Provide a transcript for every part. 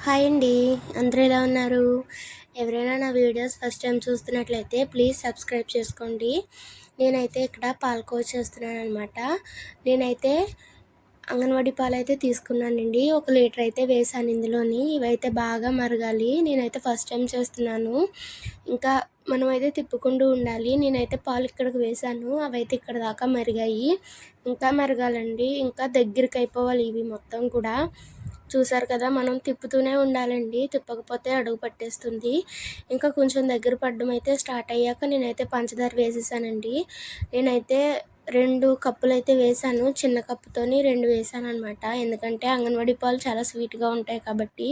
Hi అండి. అందరూ ఎలా ఉన్నారు? ఎవరైనా నా వీడియోస్ ఫస్ట్ టైం చూస్తున్నట్లయితే ప్లీజ్ సబ్స్క్రైబ్ చేసుకోండి. నేనైతే ఇక్కడ పాలకోవ చేస్తున్నాననమాట. నేనైతే అంగన్వాడీ పాలైతే తీసుకున్నానండి. 1 లీటర్ అయితే వేసాను ఇందులోని. ఇవైతే బాగా మరగాలి. నేనైతే ఫస్ట్ టైం చేస్తున్నాను. ఇంకా మనమైతే తిప్పుకుంటూ ఉండాలి. నేనైతే పాలు ఇక్కడికి వేసాను. అవైతే ఇక్కడ దాకా మరిగాయి. ఇంకా మరగాలండి. ఇంకా దగ్గరికి అయిపోవాలి ఇవి మొత్తం కూడా. చూసారు కదా, మనం తిప్పుతూనే ఉండాలండి. తిప్పకపోతే అడుగు పట్టేస్తుంది. ఇంకా కొంచెం దగ్గర పడడం అయితే స్టార్ట్ అయ్యాక నేనైతే పంచదార వేసేసానండి. నేనైతే 2 కప్పులైతే వేసాను. చిన్న కప్పుతోని 2 వేసాననమాట. ఎందుకంటే అంగన్వాడీ పాలు చాలా స్వీట్‌గా ఉంటాయి కాబట్టి.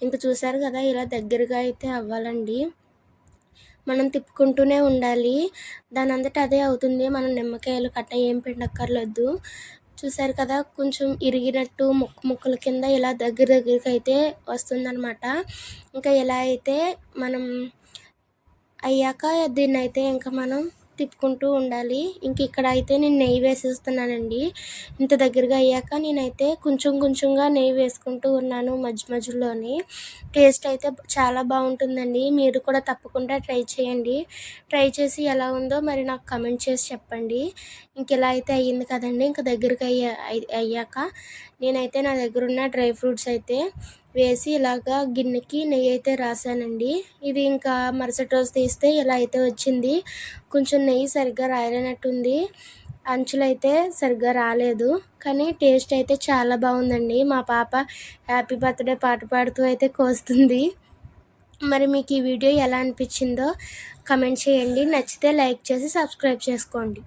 ఇంక చూసారు కదా, ఇలా దగ్గరగా అయితే అవ్వాలండి. మనం తిప్పుకుంటూనే ఉండాలి. దానంతట అదే అవుతుంది. మనం నిమ్మకాయలు కట్ట ఏం పిండక్కర్లేదు. చూసారు కదా, కొంచెం ఇరిగినట్టు ముక్కల కింద ఇలా దగ్గరకైతే వస్తుందనమాట. ఇంకా ఇలా అయితే మనం అయ్యాక దీన్నైతే ఇంకా మనం తిప్పుకుంటూ ఉండాలి. ఇంక ఇక్కడ అయితే నేను నెయ్యి వేసేస్తున్నానండి. ఇంత దగ్గరగా అయ్యాక నేనైతే కొంచెం కొంచెంగా నెయ్యి వేసుకుంటూ ఉన్నాను మధ్యలోని. టేస్ట్ అయితే చాలా బాగుంటుందండి. మీరు కూడా తప్పకుండా ట్రై చేయండి. ట్రై చేసి ఎలా ఉందో మరి నాకు కమెంట్ చేసి చెప్పండి. ఇంక ఇలా అయితే అయ్యింది కదండి. ఇంక దగ్గరికి అయ్యాక నేనైతే నా దగ్గర ఉన్న డ్రై ఫ్రూట్స్ అయితే వేసి ఇలాగా గిన్నెకి నెయ్యి అయితే రాసానండి. ఇది ఇంకా మరుసటి రోజు తీస్తే ఇలా అయితే వచ్చింది. కొంచెం నెయ్యి సరిగ్గా రాయలేనట్టుంది. అంచులైతే సరిగ్గా రాలేదు. కానీ టేస్ట్ అయితే చాలా బాగుందండి. మా పాప హ్యాపీ బర్త్డే పాట పాడుతూ అయితే కోస్తుంది. మరి మీకు ఈ వీడియో ఎలా అనిపించిందో కమెంట్ చేయండి. నచ్చితే లైక్ చేసి సబ్స్క్రైబ్ చేసుకోండి.